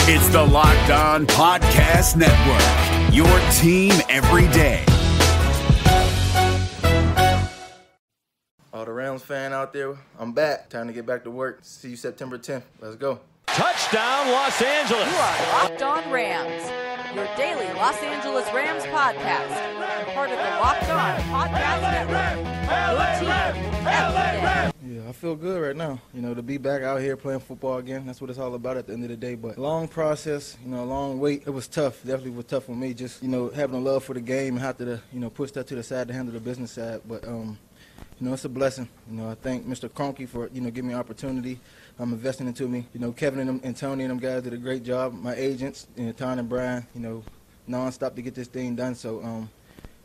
It's the Locked On Podcast Network, your team every day. All the Rams fan out there, I'm back. Time to get back to work. See you September 10th. Let's go. Touchdown, Los Angeles. You are Locked On Rams, your daily Los Angeles Rams podcast. Part of the Locked On Podcast Network. Your team every day. Yeah, I feel good right now. To be back out here playing football again, that's what it's all about at the end of the day. But long process, a long wait. It was tough. Definitely was tough for me. Just, having a love for the game and have to, push that to the side to handle the business side. But, it's a blessing. I thank Mr. Kroenke for, giving me an opportunity. Investing into me. Kevin and Tony and them guys did a great job. My agents, Ton and Brian, nonstop to get this thing done. So,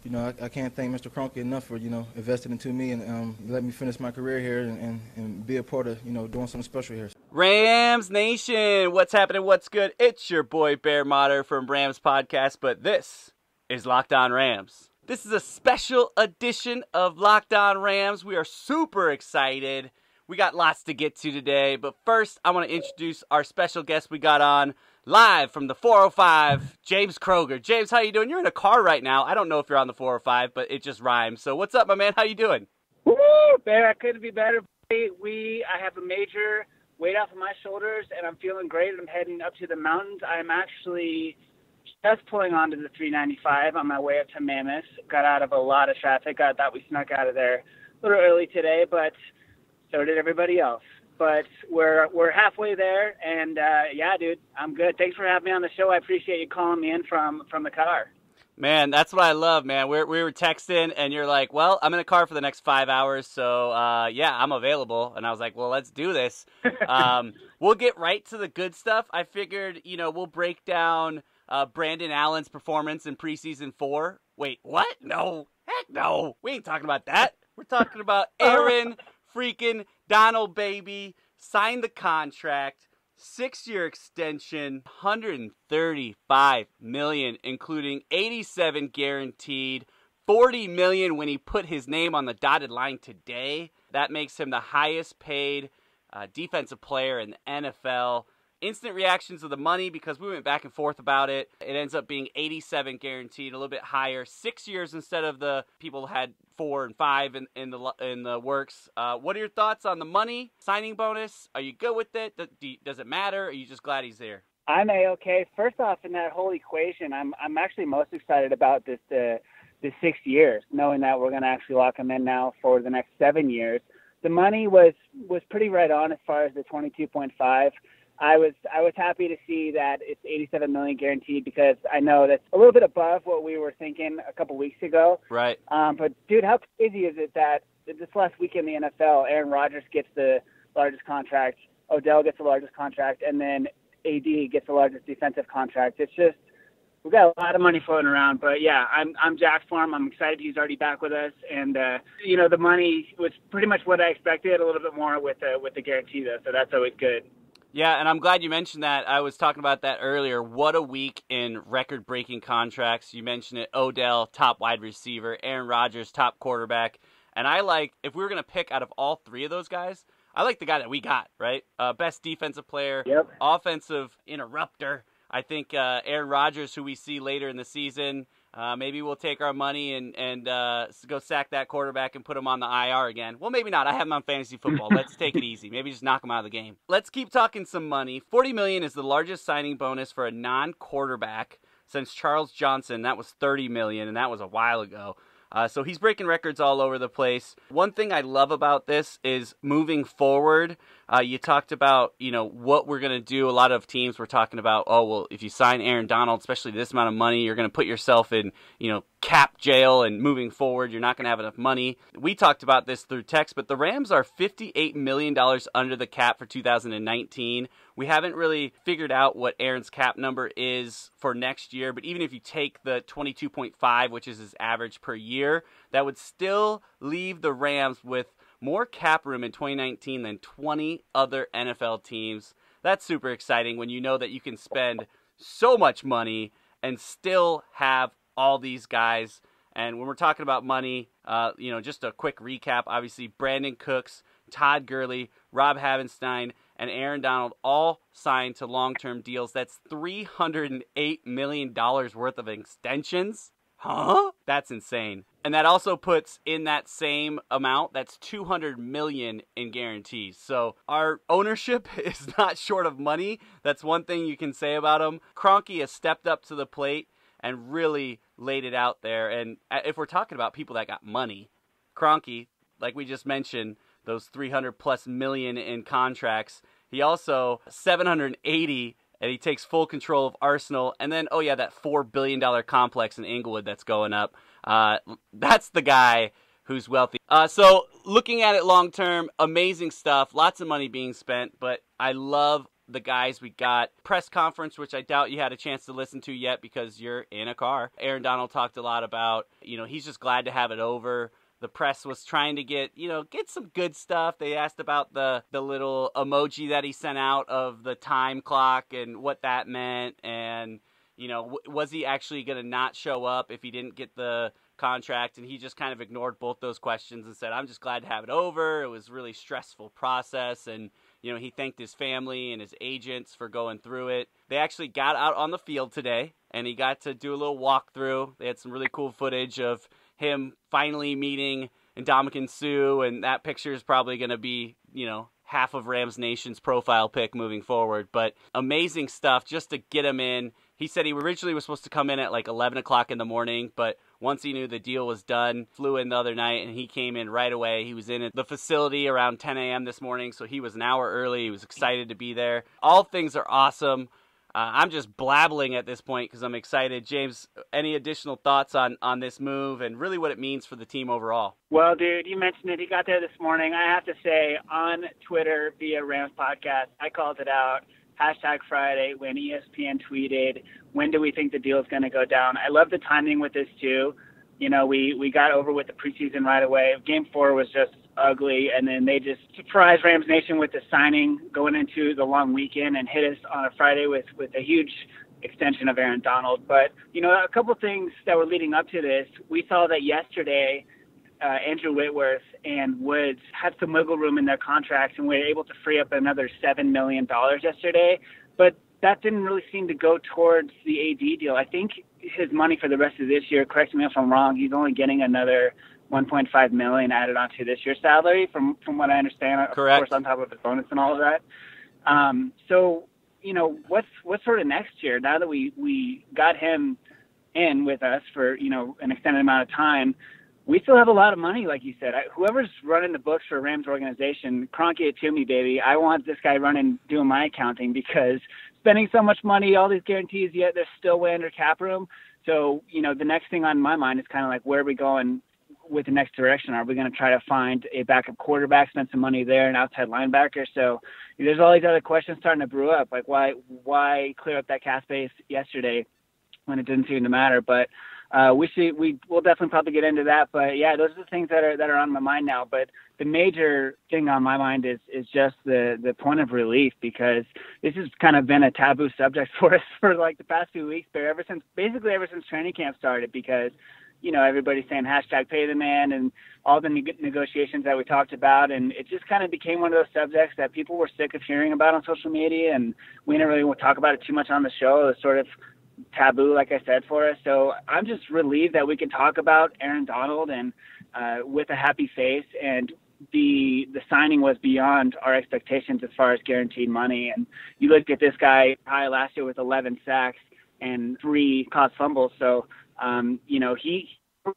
I can't thank Mr. Kroenke enough for, investing into me and let me finish my career here and be a part of, doing something special here. Rams Nation, what's happening? What's good? It's your boy Bear Motter from Rams Podcast, but this is Locked On Rams. This is a special edition of Locked On Rams. We are super excited. We got lots to get to today, but first I want to introduce our special guest we got on live from the 405, James Kroger. James, how you doing? You're in a car right now. I don't know if you're on the 405, but it just rhymes. So what's up, my man? How you doing? Woo, Bear, I couldn't be better. I have a major weight off of my shoulders, and I'm feeling great. I'm heading up to the mountains. I'm actually just pulling onto the 395 on my way up to Mammoth. Got out of a lot of traffic. I thought we snuck out of there a little early today, but so did everybody else. But we're halfway there, and yeah, dude, I'm good. Thanks for having me on the show. I appreciate you calling me in from the car. Man, that's what I love, man. We were texting, and you're like, well, I'm in a car for the next 5 hours, so yeah, I'm available. And I was like, well, let's do this. We'll get right to the good stuff. I figured, we'll break down Brandon Allen's performance in preseason 4. Wait, what? No. Heck no. We ain't talking about that. We're talking about Aaron freaking Donald, baby. Signed the contract. 6-year extension. $135 million, including $87 guaranteed. $40 million when he put his name on the dotted line today. That makes him the highest paid defensive player in the NFL. Instant reactions of the money because we went back and forth about it. It ends up being $87 guaranteed, a little bit higher. 6 years instead of the people had 4 and 5 in the works. What are your thoughts on the money signing bonus? Are you good with it? Does it matter? Or are you just glad he's there? I'm A-okay. First off, in that whole equation, I'm actually most excited about this 6 years, knowing that we're going to actually lock him in now for the next 7 years. The money was pretty right on as far as the 22.5. I was happy to see that it's $87 million guaranteed because I know that's a little bit above what we were thinking a couple weeks ago. Right. But dude, how crazy is it that this last week in the NFL, Aaron Rodgers gets the largest contract, Odell gets the largest contract, and then AD gets the largest defensive contract. It's just we've got a lot of money floating around. But yeah, I'm jacked for him. I'm excited he's already back with us, and the money was pretty much what I expected. A little bit more with the guarantee though, so that's always good. Yeah, and I'm glad you mentioned that. I was talking about that earlier. What a week in record-breaking contracts. You mentioned it. Odell, top wide receiver. Aaron Rodgers, top quarterback. And if we were going to pick out of all three of those guys, I like the guy that we got, right? Best defensive player, yep. Offensive interrupter. I think Aaron Rodgers, who we see later in the season, maybe we'll take our money and go sack that quarterback and put him on the IR again. Well, maybe not. I have him on fantasy football. Let's take it easy. Maybe just knock him out of the game. Let's keep talking some money. $40 million is the largest signing bonus for a non-quarterback since Charles Johnson. That was $30 million, and that was a while ago. So he's breaking records all over the place. One thing I love about this is moving forward. You talked about, what we're going to do. A lot of teams were talking about, if you sign Aaron Donald, especially this amount of money, you're going to put yourself in, cap jail, and moving forward, you're not going to have enough money. We talked about this through text, but the Rams are $58 million under the cap for 2019. We haven't really figured out what Aaron's cap number is for next year, but even if you take the 22.5, which is his average per year, that would still leave the Rams with more cap room in 2019 than 20 other NFL teams. That's super exciting when you know that you can spend so much money and still have all these guys. And when we're talking about money, just a quick recap. Obviously, Brandon Cooks, Todd Gurley, Rob Havenstein, and Aaron Donald all signed to long-term deals. That's $308 million worth of extensions. Huh? That's insane. And that also puts in that same amount, that's $200 million in guarantees. So our ownership is not short of money. That's one thing you can say about him. Kroenke has stepped up to the plate and really laid it out there. And if we're talking about people that got money, Kroenke, like we just mentioned, those $300+ million in contracts. He also $780, and he takes full control of Arsenal. And then, oh yeah, that $4 billion complex in Inglewood that's going up. That's the guy who's wealthy. So looking at it long term, amazing stuff. Lots of money being spent, but I love the guys we got. Press conference, which I doubt you had a chance to listen to yet because you're in a car. Aaron Donald talked a lot about, he's just glad to have it over. The press was trying to get some good stuff. They asked about the little emoji that he sent out of the time clock and what that meant. And, was he actually going to not show up if he didn't get the contract? And he just kind of ignored both those questions and said, I'm just glad to have it over. It was a really stressful process. And, he thanked his family and his agents for going through it. They actually got out on the field today, and he got to do a little walkthrough. They had some really cool footage of him finally meeting Ndamukong Suh, and that picture is probably going to be, half of Rams Nation's profile pic moving forward. But amazing stuff just to get him in. He said he originally was supposed to come in at like 11 o'clock in the morning, but once he knew the deal was done, flew in the other night, and he came in right away. He was in the facility around 10 a.m. this morning, so he was an hour early. He was excited to be there. All things are awesome. I'm just blabbling at this point because I'm excited. James, any additional thoughts on this move and really what it means for the team overall? Well, dude, you mentioned it. He got there this morning. I have to say, on Twitter via Rams Podcast, I called it out. #Friday when ESPN tweeted, when do we think the deal is going to go down? I love the timing with this, too. We got over with the preseason right away. Game 4 was just ugly, and then they just surprised Rams Nation with the signing going into the long weekend and hit us on a Friday with a huge extension of Aaron Donald. But, a couple things that were leading up to this. We saw that yesterday Andrew Whitworth and Woods had some wiggle room in their contracts, and we were able to free up another $7 million yesterday. But that didn't really seem to go towards the AD deal. I think his money for the rest of this year, correct me if I'm wrong, he's only getting another $1.5 million added onto this year's salary, from what I understand. Correct. Of course, on top of his bonus and all of that. So, what's sort of next year? Now that we got him in with us for, an extended amount of time, we still have a lot of money, like you said. Whoever's running the books for Rams organization, Kroenke it to me, baby. I want this guy doing my accounting, because spending so much money, all these guarantees, yet they're still way under cap room. So, the next thing on my mind is kind of like, where are we going with the next direction? Are we going to try to find a backup quarterback, spend some money there, an outside linebacker? So there's all these other questions starting to brew up. Like, why clear up that cap space yesterday when it didn't seem to matter? But we'll definitely probably get into that. But yeah, those are the things that are on my mind now. But the major thing on my mind is just the point of relief, because this has kind of been a taboo subject for us for like the past few weeks, but ever since training camp started, because everybody's saying #pay the man and all the negotiations that we talked about. And it just kind of became one of those subjects that people were sick of hearing about on social media. And we didn't really want to talk about it too much on the show. It was sort of taboo, like I said, for us. So I'm just relieved that we can talk about Aaron Donald and with a happy face. And the signing was beyond our expectations as far as guaranteed money. And you look at this guy high last year with 11 sacks and 3 caused fumbles. So, he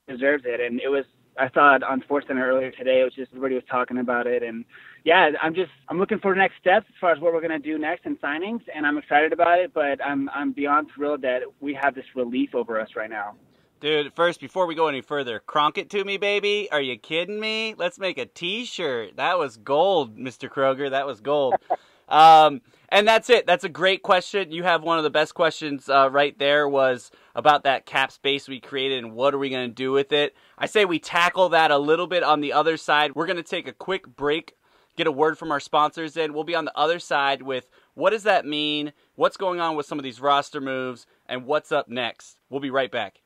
deserves it. And it was, I thought on SportsCenter earlier today, it was just everybody was talking about it. And yeah, I'm looking for next steps as far as what we're going to do next in signings, and I'm excited about it, but I'm beyond thrilled that we have this relief over us right now. Dude, first, before we go any further, Kroenke it to me, baby. Are you kidding me? Let's make a T-shirt. That was gold, Mr. Kroger. That was gold. And that's it. That's a great question. You have one of the best questions right there, was about that cap space we created and what are we going to do with it. I say we tackle that a little bit on the other side. We're going to take a quick break, get a word from our sponsors in. We'll be on the other side with what does that mean, what's going on with some of these roster moves, and what's up next. We'll be right back.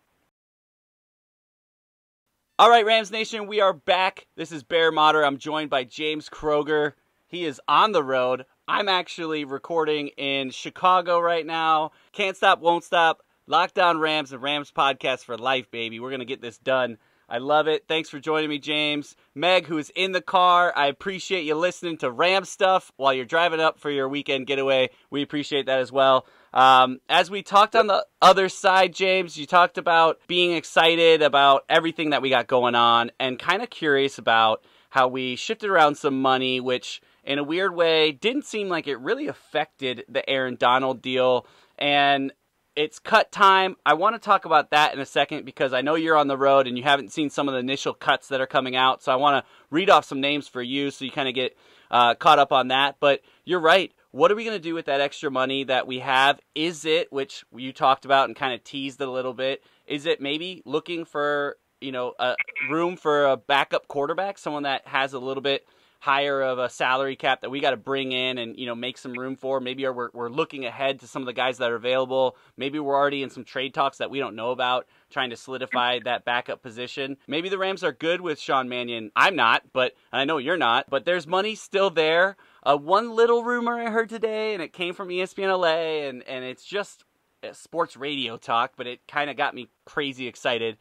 All right, Rams Nation, we are back. This is Bear Motter. I'm joined by James Kroger. He is on the road, I'm actually recording in Chicago right now. Can't stop, won't stop. Lockdown Rams, the Rams podcast for life, baby. We're going to get this done. I love it. Thanks for joining me, James. Meg, who is in the car, I appreciate you listening to Ram stuff while you're driving up for your weekend getaway. We appreciate that as well. As we talked on the other side, James, you talked about being excited about everything that we got going on and kind of curious about how we shifted around some money, which in a weird way didn't seem like it really affected the Aaron Donald deal. And it's cut time. I want to talk about that in a second because I know you're on the road and you haven't seen some of the initial cuts that are coming out. So I want to read off some names for you so you kind of get caught up on that. But you're right. What are we going to do with that extra money that we have? Is it, which you talked about and kind of teased it a little bit, is it maybe looking for, a room for a backup quarterback, someone that has a little bit higher of a salary cap that we got to bring in and, make some room for? Maybe we're looking ahead to some of the guys that are available. Maybe we're already in some trade talks that we don't know about, trying to solidify that backup position. Maybe the Rams are good with Sean Mannion. I'm not, but I know you're not. But there's money still there. One little rumor I heard today, and it came from ESPN LA, and it's just sports radio talk, but it kind of got me crazy excited.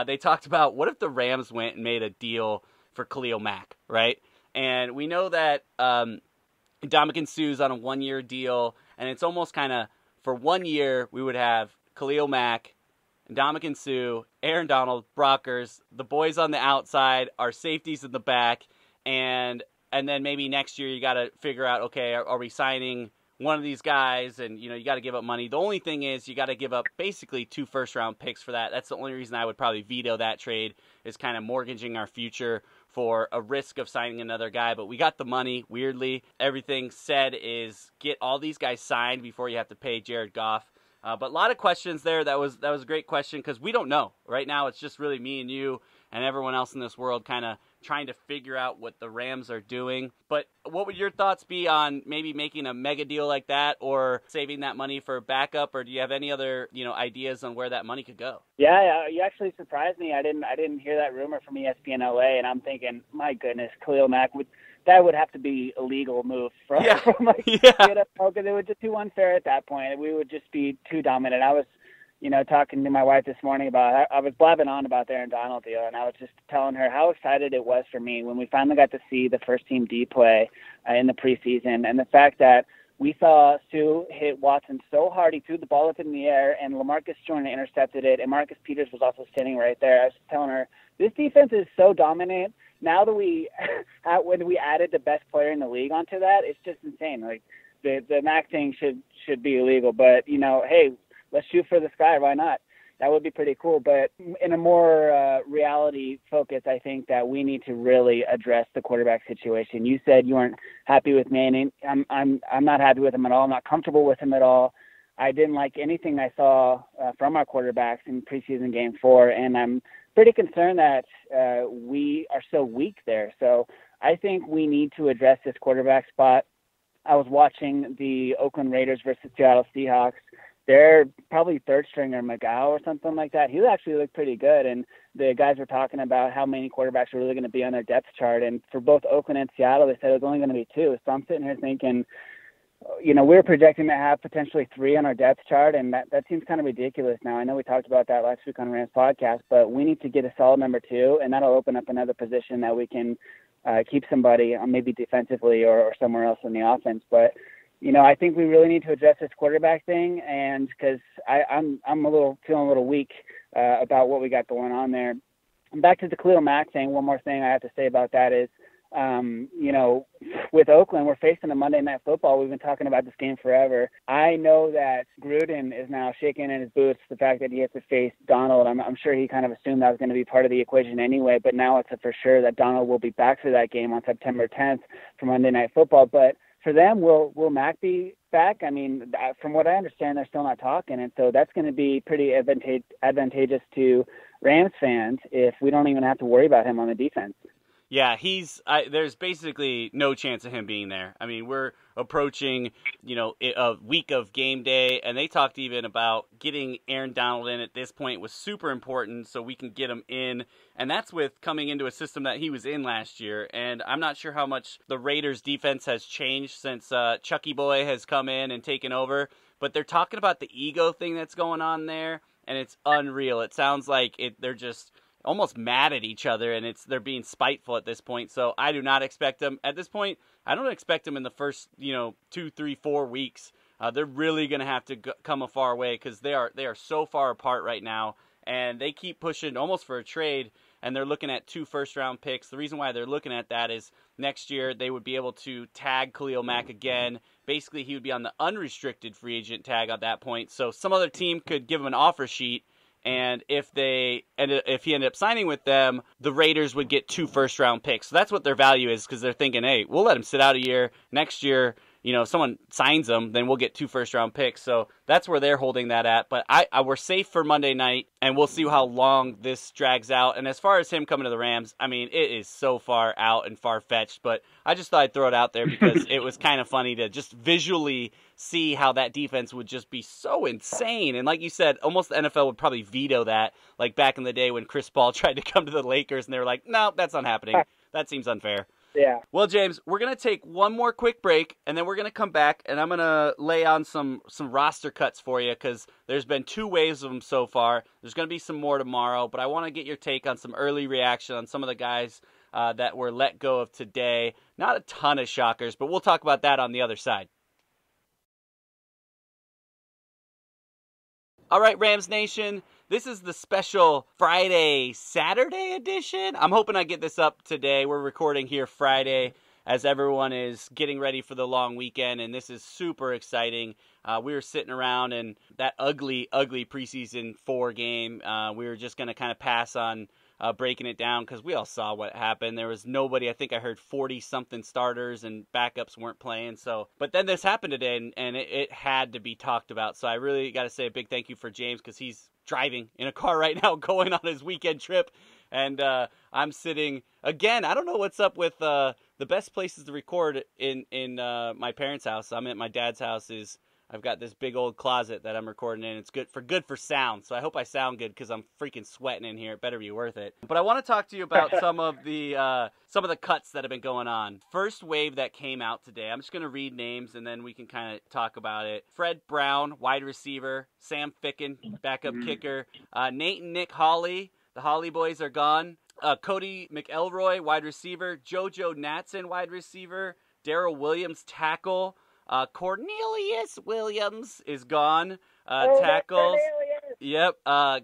They talked about what if the Rams went and made a deal for Khalil Mack, right? And we know that Ndamukong Suh's on a one-year deal, and it's almost kind of, for 1 year, we would have Khalil Mack, Ndamukong Suh, Aaron Donald, Brockers, the boys on the outside, our safeties in the back, and then maybe next year you got to figure out, okay, are we signing one of these guys? And, you got to give up money. The only thing is you got to give up basically 2 first-round picks for that. That's the only reason I would probably veto that trade, is kind of mortgaging our future for a risk of signing another guy. But we got the money, weirdly. Everything said is get all these guys signed before you have to pay Jared Goff. But a lot of questions there. That was a great question because we don't know. Right now it's just really me and you and everyone else in this world kind of trying to figure out what the Rams are doing. But what would your thoughts be on maybe making a mega deal like that or saving that money for backup? Or do you have any other, ideas on where that money could go? Yeah, you actually surprised me. I didn't hear that rumor from ESPN LA, and I'm thinking, my goodness, Khalil Mack would have to be a legal move from because it would just be unfair at that point. We would just be too dominant. I was talking to my wife this morning I was blabbing on about the Aaron Donald deal, and I was just telling her how excited it was for me when we finally got to see the first team D play in the preseason, and the fact that we saw Suh hit Watson so hard he threw the ball up in the air, and LaMarcus Joyner intercepted it, and Marcus Peters was also standing right there. I was just telling her, this defense is so dominant. Now that when we added the best player in the league onto that, it's just insane. Like the Mac thing should be illegal, but hey, let's shoot for the sky. Why not? That would be pretty cool. But in a more reality focus, I think that we need to really address the quarterback situation. You said you weren't happy with Manning. I'm not happy with him at all. I'm not comfortable with him at all. I didn't like anything I saw from our quarterbacks in preseason game 4, and I'm pretty concerned that we are so weak there. So I think we need to address this quarterback spot. I was watching the Oakland Raiders versus Seattle Seahawks. They're probably third stringer McGow or something like that. He actually looked pretty good, and the guys were talking about how many quarterbacks are really going to be on their depth chart. And for both Oakland and Seattle, they said it was only going to be 2. So I'm sitting here thinking, we're projecting to have potentially 3 on our depth chart, and that seems kind of ridiculous now. I know we talked about that last week on Rams podcast, but we need to get a solid number 2, and that'll open up another position that we can keep somebody maybe defensively or somewhere else in the offense. But I think we really need to address this quarterback thing, and because I'm feeling a little weak about what we got going on there. And back to the Khalil Mack thing, one more thing I have to say about that is, with Oakland, we're facing a Monday Night Football. We've been talking about this game forever. I know that Gruden is now shaking in his boots the fact that he has to face Donald. I'm sure he kind of assumed that was going to be part of the equation anyway, but now it's for sure that Donald will be back for that game on September 10th for Monday Night Football. But for them, will Mack be back? I mean, from what I understand, they're still not talking, and so that's going to be pretty advantageous to Rams fans if we don't even have to worry about him on the defense. Yeah, there's basically no chance of him being there. I mean, we're approaching, a week of game day, and they talked even about getting Aaron Donald in at this point was super important so we can get him in. And that's with coming into a system that he was in last year. And I'm not sure how much the Raiders defense has changed since Chucky Boy has come in and taken over. But they're talking about the ego thing that's going on there, and it's unreal. It sounds like they're just almost mad at each other, and they're being spiteful at this point. So I do not expect them at this point. I don't expect them in the first 2, 3, 4 weeks. They're really going to have to come a far way because they are so far apart right now, and they keep pushing almost for a trade. And they're looking at 2 first-round picks. The reason why they're looking at that is next year they would be able to tag Khalil Mack again. Basically, he would be on the unrestricted free agent tag at that point. So some other team could give him an offer sheet. And if he ended up signing with them, the Raiders would get 2 first-round picks. So that's what their value is because they're thinking, hey, we'll let him sit out a year. Next year, if someone signs him, then we'll get 2 first-round picks. So that's where they're holding that at. But we're safe for Monday night, and we'll see how long this drags out. And as far as him coming to the Rams, I mean, it is so far out and far-fetched. But I just thought I'd throw it out there because it was kind of funny to just visually see how that defense would just be so insane. And like you said, almost the NFL would probably veto that, like back in the day when Chris Paul tried to come to the Lakers, and they were like, no, that's not happening. That seems unfair. Yeah. Well, James, we're going to take one more quick break, and then we're going to come back, and I'm going to lay on some roster cuts for you because there's been 2 waves of them so far. There's going to be some more tomorrow, but I want to get your take on some early reaction on some of the guys that were let go of today. Not a ton of shockers, but we'll talk about that on the other side. All right, Rams Nation, this is the special Friday-Saturday edition. I'm hoping I get this up today. We're recording here Friday as everyone is getting ready for the long weekend, and this is super exciting. We were sitting around, and that ugly preseason 4 game, we were just going to kind of pass on breaking it down because we all saw what happened. There was nobody. I think I heard 40-something starters and backups weren't playing. But then this happened today, and it had to be talked about. So I really got to say a big thank you for James because he's driving in a car right now going on his weekend trip. And I'm sitting, again, I don't know what's up with the best places to record in my parents' house. I'm at my dad's house. I've got this big old closet that I'm recording in. It's good for sound. So I hope I sound good because I'm freaking sweating in here. It better be worth it. But I want to talk to you about some of the cuts that have been going on. First wave that came out today. I'm just going to read names and then we can kind of talk about it. Fred Brown, wide receiver. Sam Ficken, backup kicker. Nate and Nick Hawley. The Hawley boys are gone. Cody McElroy, wide receiver. JoJo Natson, wide receiver. Darrell Williams, tackle. Cornelius Williams is gone. Tackles. Yep.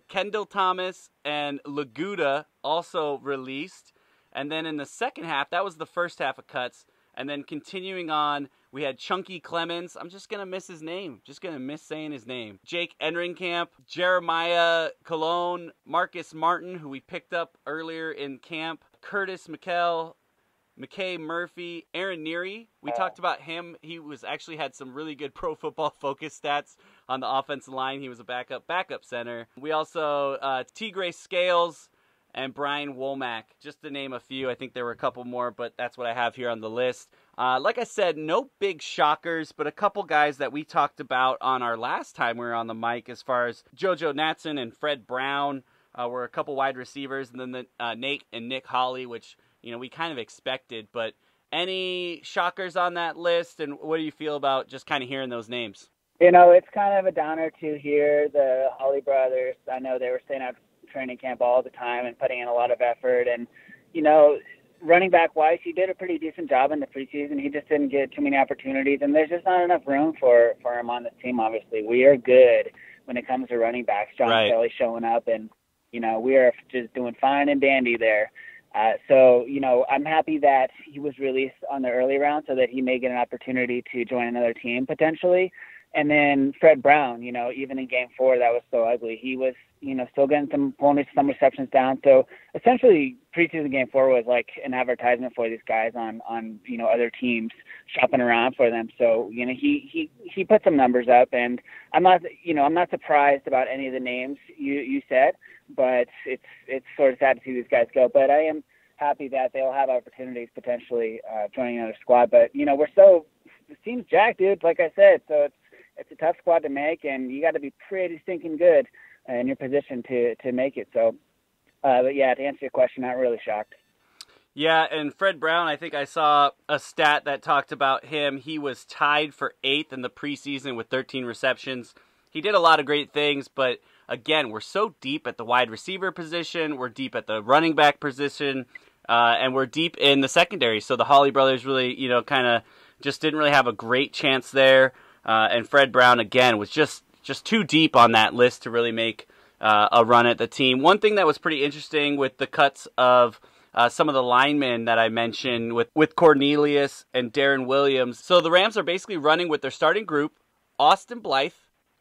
Kendall Thomas and Laguda also released. And then in the second half, that was the first half of cuts. And then continuing on, we had Chunky Clemens. I'm just going to miss his name. Just going to miss saying his name. Jake Enringkamp, Jeremiah Colon, Marcus Martin, who we picked up earlier in camp, Curtis McKay Murphy, Aaron Neary. We talked about him. He was actually had some really good Pro Football Focus stats on the offensive line. He was a backup center. We also, Tigre Scales and Brian Womack, just to name a few. I think there were a couple more, but that's what I have here on the list. Like I said, no big shockers, but a couple guys that we talked about on our last time we were on the mic as far as JoJo Natson and Fred Brown were a couple wide receivers, and then Nate and Nick Hawley, which we kind of expected. But any shockers on that list, and what do you feel about just kind of hearing those names? It's kind of a downer to hear the Hawley brothers. I know they were staying out training camp all the time and putting in a lot of effort. And, running back wise, he did a pretty decent job in the preseason. He just didn't get too many opportunities, and there's just not enough room for him on this team, obviously. We are good when it comes to running backs. John Kelly showing up, and, we are just doing fine and dandy there. So, I'm happy that he was released on the early round so that he may get an opportunity to join another team potentially. And then Fred Brown, even in game 4, that was so ugly. He was, still getting some receptions down. So essentially preseason game 4 was like an advertisement for these guys on other teams shopping around for them. So, he put some numbers up, and I'm not surprised about any of the names you said, but it's sort of sad to see these guys go. But I am happy that they'll have opportunities potentially joining another squad. But, the team's jacked, dude, like I said. So it's a tough squad to make, and you got to be pretty stinking good in your position to make it. So, but yeah, to answer your question, not really shocked. Yeah, and Fred Brown, I think I saw a stat that talked about him. He was tied for 8th in the preseason with 13 receptions. He did a lot of great things, but again, we're so deep at the wide receiver position, we're deep at the running back position, and we're deep in the secondary. So the Hawley brothers really, kind of just didn't really have a great chance there. And Fred Brown, again, was just too deep on that list to really make a run at the team. One thing that was pretty interesting with the cuts of some of the linemen that I mentioned with Cornelius and Darren Williams. So the Rams are basically running with their starting group, Austin Blythe,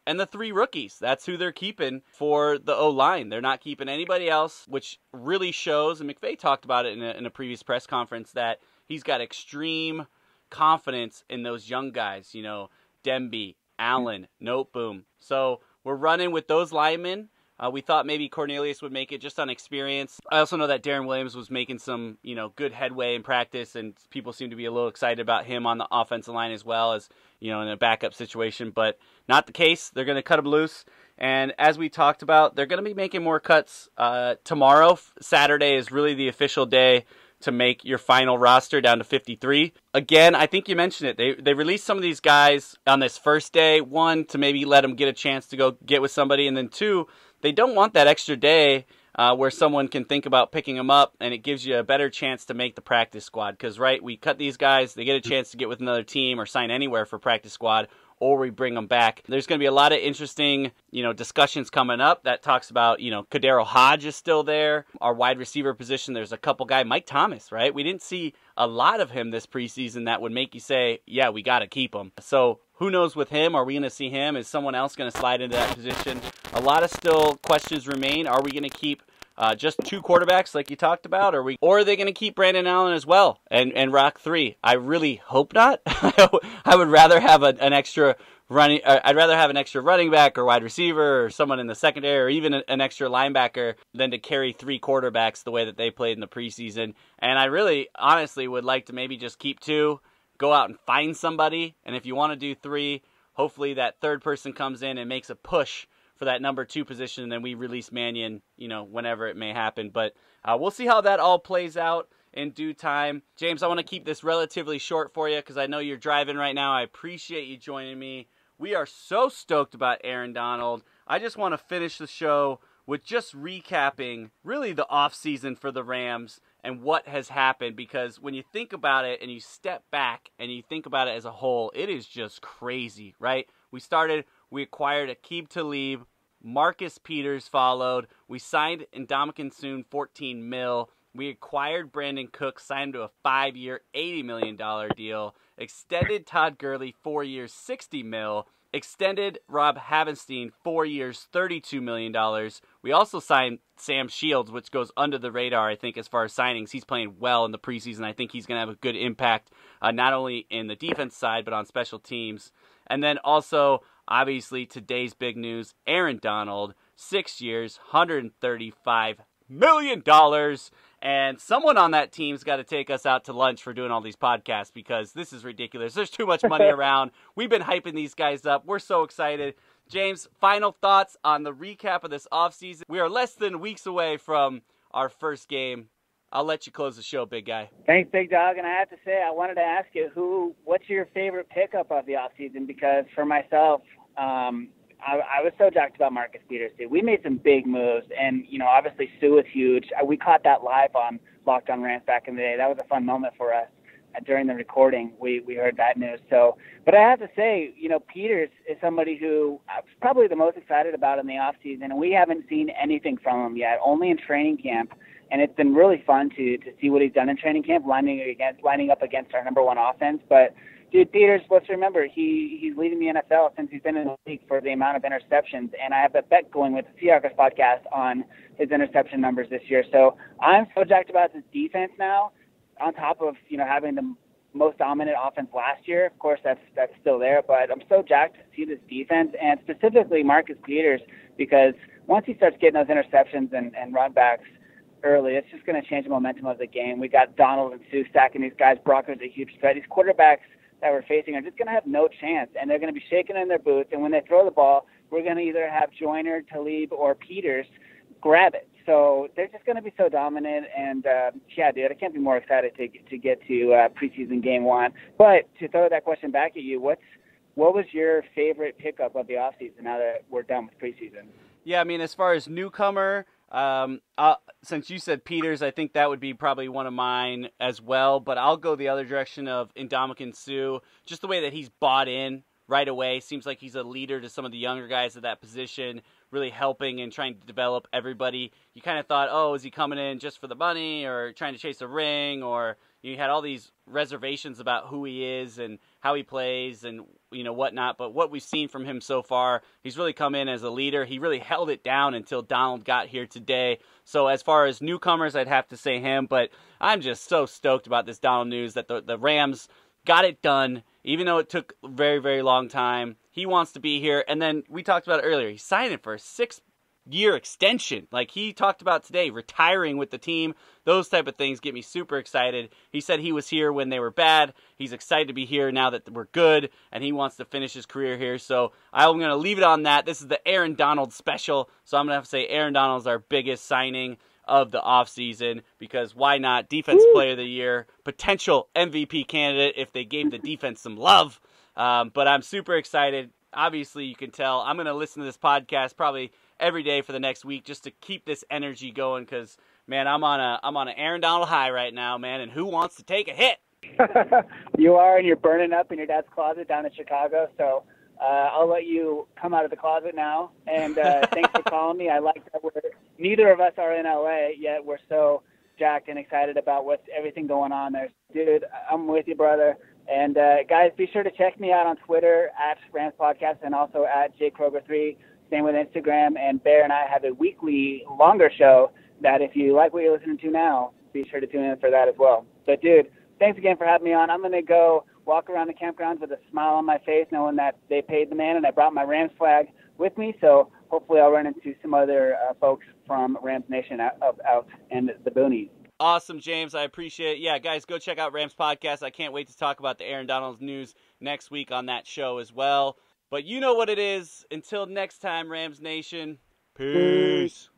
and the 3 rookies. That's who they're keeping for the O-line. They're not keeping anybody else, which really shows, and McVay talked about it in a previous press conference, that he's got extreme confidence in those young guys, Demby, Allen, Noteboom. So we're running with those linemen. We thought maybe Cornelius would make it just on experience. I also know that Darren Williams was making some, good headway in practice, and people seem to be a little excited about him on the offensive line as well as, in a backup situation. But not the case. They're going to cut him loose. And as we talked about, they're going to be making more cuts tomorrow. Saturday is really the official day to make your final roster down to 53. Again, I think you mentioned it. They released some of these guys on this first day. 1, to maybe let them get a chance to go get with somebody. And then 2, they don't want that extra day where someone can think about picking them up, and it gives you a better chance to make the practice squad. Because, right, we cut these guys, they get a chance to get with another team or sign anywhere for practice squad, or we bring them back. There's going to be a lot of interesting, discussions coming up that talks about, Kadero Hodge is still there. Our wide receiver position, there's a couple guys, Mike Thomas, right? We didn't see a lot of him this preseason that would make you say, yeah, we got to keep him. So who knows with him? Are we going to see him? Is someone else going to slide into that position? A lot of still questions remain. Are we going to keep just 2 quarterbacks like you talked about? Or are they going to keep Brandon Allen as well and rock 3? I really hope not. I would rather have an extra running. I'd rather have an extra running back or wide receiver or someone in the secondary or even an extra linebacker than to carry 3 quarterbacks the way that they played in the preseason. And I really, honestly, would like to maybe just keep 2, go out and find somebody. And if you want to do 3, hopefully that third person comes in and makes a push for that number 2 position, and then we release Mannion, whenever it may happen. But we'll see how that all plays out in due time. James, I want to keep this relatively short for you because I know you're driving right now. I appreciate you joining me. We are so stoked about Aaron Donald. I just want to finish the show with just recapping really the offseason for the Rams and what has happened, because when you think about it and you step back and you think about it as a whole, it is just crazy, right? We acquired Aqib Talib, Marcus Peters followed, we signed Ndamukong Suh, $14 million, we acquired Brandon Cook, signed him to a 5-year, $80 million deal, extended Todd Gurley 4 years, $60 million, extended Rob Havenstein 4 years, $32 million. We also signed Sam Shields, which goes under the radar, I think, as far as signings. He's playing well in the preseason. I think he's going to have a good impact, not only in the defense side, but on special teams. And then also, obviously, today's big news, Aaron Donald, 6 years, $135 million. And someone on that team's got to take us out to lunch for doing all these podcasts because this is ridiculous. There's too much money around. We've been hyping these guys up. We're so excited. James, final thoughts on the recap of this offseason. We are less than weeks away from our first game. I'll let you close the show, big guy. Thanks, big dog. And I have to say, I wanted to ask you, what's your favorite pickup of the offseason? Because for myself, I was so jacked about Marcus Peters, too. We made some big moves, and, obviously Sue was huge. We caught that live on Locked On Rams back in the day. That was a fun moment for us. During the recording, we heard that news. So, but I have to say, Peters is somebody who I was probably the most excited about in the offseason, and we haven't seen anything from him yet, only in training camp. And it's been really fun to see what he's done in training camp, lining up against our number 1 offense. But, dude, Peters, let's remember, he's leading the NFL since he's been in the league for the amount of interceptions. And I have a bet going with the Seahawks podcast on his interception numbers this year. So I'm so jacked about this defense now, on top of, having the most dominant offense last year. Of course, that's still there. But I'm so jacked to see this defense, and specifically Marcus Peters, because once he starts getting those interceptions and run backs, early. It's just going to change the momentum of the game. We got Donald and Sue stacking these guys. Broncos a huge threat. These quarterbacks that we're facing are just going to have no chance, and they're going to be shaking in their boots. And when they throw the ball, we're going to either have Joyner, Talib, or Peters grab it. So they're just going to be so dominant. And, yeah, dude, I can't be more excited to get to preseason game one. But to throw that question back at you, what was your favorite pickup of the offseason now that we're done with preseason? Yeah, I mean, as far as newcomer, since you said Peters, I think that would be probably one of mine as well. But I'll go the other direction of Ndamukong Suh. Just the way that he's bought in right away. Seems like he's a leader to some of the younger guys at that position, really helping and trying to develop everybody. You kind of thought, oh, is he coming in just for the money or trying to chase a ring? Or you had all these reservations about who he is and how he plays and, whatnot. But what we've seen from him so far, he's really come in as a leader. He really held it down until Donald got here today. So as far as newcomers, I'd have to say him. But I'm just so stoked about this Donald news that the Rams got it done, even though it took a very, very long time. He wants to be here. And then we talked about it earlier. He signed it for a 6-year extension. Like he talked about today, retiring with the team. Those type of things get me super excited. He said he was here when they were bad. He's excited to be here now that we're good, and he wants to finish his career here. So I'm going to leave it on that. This is the Aaron Donald special. So I'm going to have to say Aaron Donald is our biggest signing of the offseason, because why not? Defensive Player of the Year, potential MVP candidate if they gave the defense some love. But I'm super excited. Obviously, you can tell I'm going to listen to this podcast probably every day for the next week just to keep this energy going, because, man, I'm on an Aaron Donald high right now, man, and who wants to take a hit? You are, and you're burning up in your dad's closet down in Chicago, so I'll let you come out of the closet now, and thanks for calling me. I like that neither of us are in LA, yet we're so jacked and excited about everything going on there. Dude, I'm with you, brother. And guys, be sure to check me out on Twitter at Rams Podcast and also at JKroger3. Same with Instagram. And Bear and I have a weekly longer show that if you like what you're listening to now, be sure to tune in for that as well. But dude, thanks again for having me on. I'm going to go walk around the campgrounds with a smile on my face, knowing that they paid the man and I brought my Rams flag with me. So hopefully I'll run into some other folks from Rams Nation out in the boonies. Awesome, James. I appreciate it. Yeah, guys, go check out Rams Podcast. I can't wait to talk about the Aaron Donald news next week on that show as well. But you know what it is. Until next time, Rams Nation, peace.